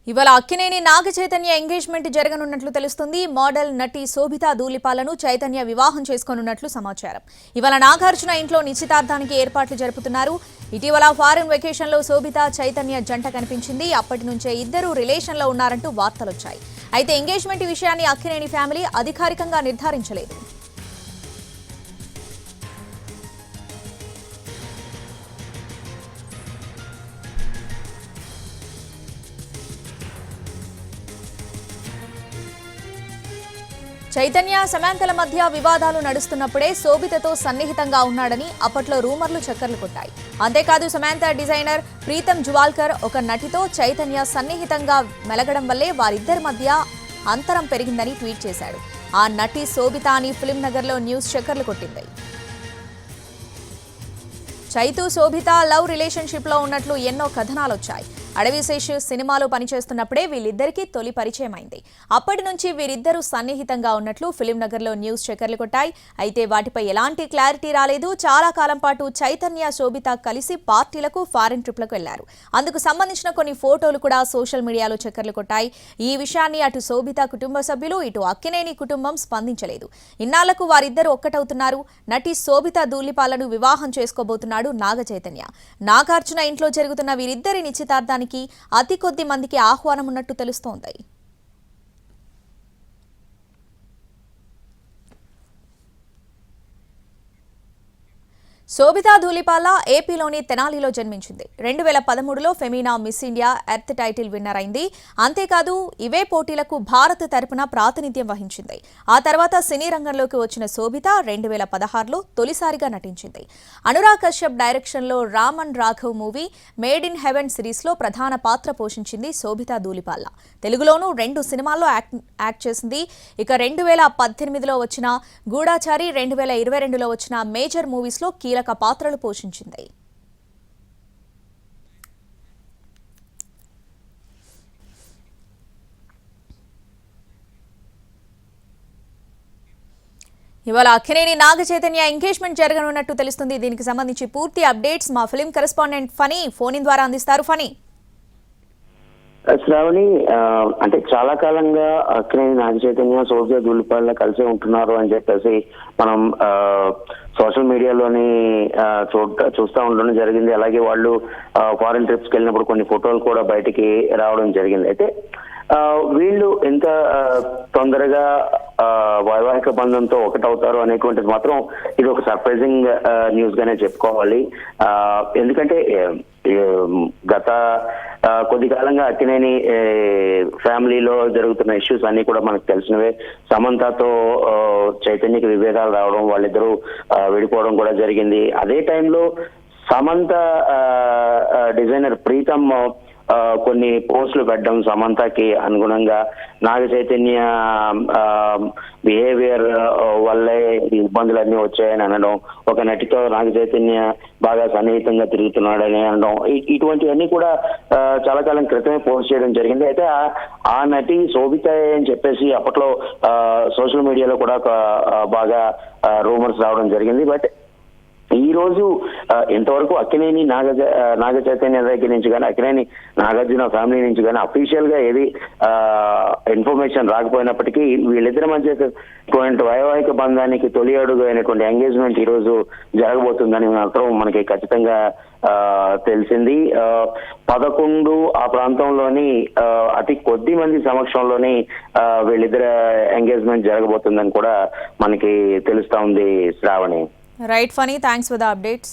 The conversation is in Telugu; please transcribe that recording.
ఇవాళ అక్కినేని నాగ చైతన్య ఎంగేజ్మెంట్ జరగనున్నట్లు తెలుస్తుంది. మోడల్ నటి శోభితా ధూళిపాలను చైతన్య వివాహం చేసుకోనున్నట్లు సమాచారం. ఇవాళ నాగార్జున ఇంట్లో నిశ్చితార్థానికి ఏర్పాట్లు జరుపుతున్నారు. ఇటీవల ఫారెన్ వెకేషన్ లో శోభితా చైతన్య జంట కనిపించింది. అప్పటి నుంచే ఇద్దరు రిలేషన్ లో ఉన్నారంటూ వార్తలొచ్చాయి. అయితే ఎంగేజ్మెంట్ విషయాన్ని అక్కినేని ఫ్యామిలీ అధికారికంగా నిర్ధారించలేదు. చైతన్య సమాంతల మధ్య వివాదాలు నడుస్తున్నప్పుడే శోభితతో సన్నిహితంగా ఉన్నాడని అప్పట్లో రూమర్లు చక్కర్లు కొట్టాయి. అంతేకాదు సమాంత డిజైనర్ ప్రీతం జువాల్కర్ ఒక నటితో చైతన్య సన్నిహితంగా మెలగడం వల్లే వారిద్దరి మధ్య అంతరం పెరిగిందని ట్వీట్ చేశాడు. ఆ నటి శోభిత అని ఫిల్మ్ నగర్లో న్యూస్ చక్కర్లు కొట్టింది. చైతు శోభిత లవ్ రిలేషన్షిప్ లో ఉన్నట్లు ఎన్నో కథనాలు వచ్చాయి. అడవిశేష్ సినిమాలో పనిచేస్తున్నప్పుడే వీళ్ళిద్దరికీ తొలి పరిచయం అయింది. అప్పటి నుంచి వీరిద్దరూ సన్నిహితంగా ఉన్నట్లు ఫిల్మ్ నగర్లో న్యూస్ చక్కర్లు కొట్టాయి. అయితే వాటిపై ఎలాంటి క్లారిటీ రాలేదు. చాలా కాలం పాటు చైతన్య శోభిత కలిసి పార్టీలకు ఫారెన్ ట్రిప్లకు వెళ్లారు. అందుకు సంబంధించిన కొన్ని ఫోటోలు కూడా సోషల్ మీడియాలో చక్కర్లు కొట్టాయి. ఈ విషయాన్ని అటు శోభిత కుటుంబ సభ్యులు ఇటు అక్కినేని కుటుంబం స్పందించలేదు. ఇన్నాళ్లకు వారిద్దరూ ఒక్కటవుతున్నారు. నటి శోభిత ధూళిపాలను వివాహం చేసుకోబోతున్నాడు నాగ చైతన్య. నాగార్జున ఇంట్లో జరుగుతున్న వీరిద్దరి నిశ్చితార్థానికి అతి కొద్ది మందికి ఆహ్వానం ఉన్నట్టు తెలుస్తోంది. శోభితా ధూళిపాల ఏపీలోని తెనాలిలో జన్మించింది. 2013లో Femina miss India earth title winner అయింది. అంతేకాదు ఇవే పోటీలకు భారత్ తరపున ప్రాతినిధ్యం వహించింది. ఆ తర్వాత సినీ రంగంలోకి వచ్చిన శోభిత 2016లో తొలిసారిగా నటించింది. అనురాగ్ కశ్యప్ డైరెక్షన్లో Raman Raghav movie made in heaven సిరీస్లో ప్రధాన పాత్ర పోషించింది శోభితా ధూళిపాల. తెలుగులోనూ 2 సినిమాల్లో యాక్ట్ చేసింది. ఇక 2018లో వచ్చిన గూఢాచారి, 2022లో వచ్చిన మేజర్ మూవీస్లో కీలక పాత్రలు పోషించింది. ఇవాళ అక్కినేని నాగ చైతన్య ఎంగేజ్మెంట్ జరగనున్నట్టు తెలుస్తుంది. దీనికి సంబంధించి పూర్తి అప్డేట్స్ మా film correspondent Phani phone in ద్వారా అందిస్తారు. ఫనీ, శ్రావణి, అంటే చాలా కాలంగా అక్కినేని నాగ చైతన్య శోభితా ధూళిపాల కలిసి ఉంటున్నారు అని చెప్పేసి మనం సోషల్ మీడియాలోని చూస్తూ ఉండడం జరిగింది. అలాగే వాళ్ళు ఫారెన్ ట్రిప్స్కి వెళ్ళినప్పుడు కొన్ని ఫోటోలు కూడా బయటికి రావడం జరిగింది. అయితే వీళ్ళు ఎంత తొందరగా వైవాహిక బంధంతో ఒకటవుతారు అనేటువంటిది మాత్రం ఇది ఒక సర్ప్రైజింగ్ న్యూస్ గానే చెప్పుకోవాలి. ఎందుకంటే గత కొద్ది కాలంగా అక్కినేని ఫ్యామిలీలో జరుగుతున్న ఇష్యూస్ అన్ని కూడా మనకు తెలిసినవే. సమంతతో చైతన్యకి విభేదాలు రావడం, వాళ్ళిద్దరూ విడిపోవడం కూడా జరిగింది. అదే టైంలో సమంత డిజైనర్ ప్రీతం కొన్ని పోస్టులు పెట్టడం, సమంతకి అనుగుణంగా నాగ చైతన్య బిహేవియర్ వల్లే ఇబ్బందులన్నీ వచ్చాయని అనడం, ఒక నటితో నాగ చైతన్య బాగా సన్నిహితంగా తిరుగుతున్నాడని అనడం, ఇటువంటివన్నీ కూడా చాలా కాలం క్రితమే పోస్ట్ చేయడం జరిగింది. అయితే ఆ నటి శోభిత అని చెప్పేసి అప్పట్లో సోషల్ మీడియాలో కూడా బాగా రూమర్స్ రావడం జరిగింది. బట్ ఈ రోజు ఇంతవరకు అక్కినేని నాగ చైతన్య దగ్గర నుంచి కానీ అక్కినేని నాగార్జున ఫ్యామిలీ నుంచి కానీ అఫీషియల్ గా ఏది ఇన్ఫర్మేషన్ రాకపోయినప్పటికీ వీళ్ళిద్దరి మధ్య వైవాహిక బంధానికి తొలి అడుగు అయినటువంటి ఎంగేజ్మెంట్ ఈ రోజు జరగబోతుందని మాత్రం మనకి ఖచ్చితంగా తెలిసింది. 11 ఆ ప్రాంతంలోని అతి కొద్ది మంది సమక్షంలోని వీళ్ళిద్దరు ఎంగేజ్మెంట్ జరగబోతుందని కూడా మనకి తెలుస్తా ఉంది. Sravani. Right Phani, thanks for the updates.